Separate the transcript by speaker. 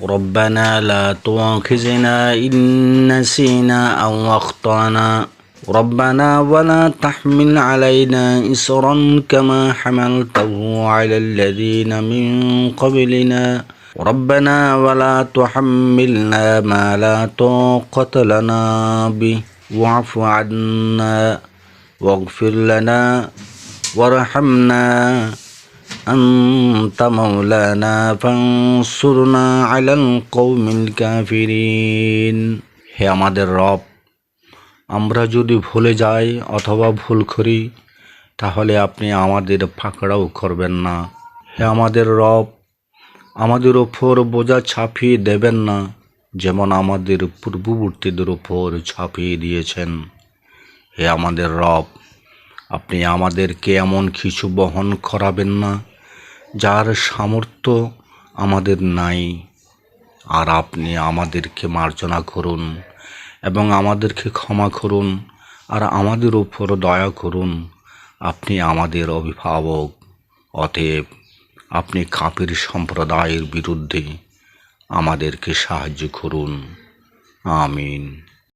Speaker 1: ربنا لا تؤاخذنا إن نسينا أو أخطأنا ربنا ولا تحمل علينا إصرا كما حملته على الذين من قبلنا ربنا ولا تحملنا ما لا طاقة لنا به واعف عنا واغفر لنا وارحمنا أنت مولانا فانصرنا على القوم الكافرين হে আমাদের রব, আমরা যদি ভুলে যাই অথবা ভুল করি তাহলে আপনি আমাদের পাকড়াও করবেন না। হে আমাদের রব, আমাদের ওপর বোঝা চাপিয়ে দেবেন না যেমন আমাদের পূর্ববর্তীদের ওপর চাপিয়ে দিয়েছেন। হে আমাদের রব, আপনি আমাদেরকে এমন কিছু বহন করাবেন না যার সামর্থ্য আমাদের নাই। আর আপনি আমাদেরকে মার্জনা করুন এবং আমাদেরকে ক্ষমা করুন আর আমাদের উপর দয়া করুন। আপনি আমাদের অভিভাবক, অতএব আপনি কাফির সম্প্রদায়ের বিরুদ্ধে আমাদেরকে সাহায্য করুন। আমিন।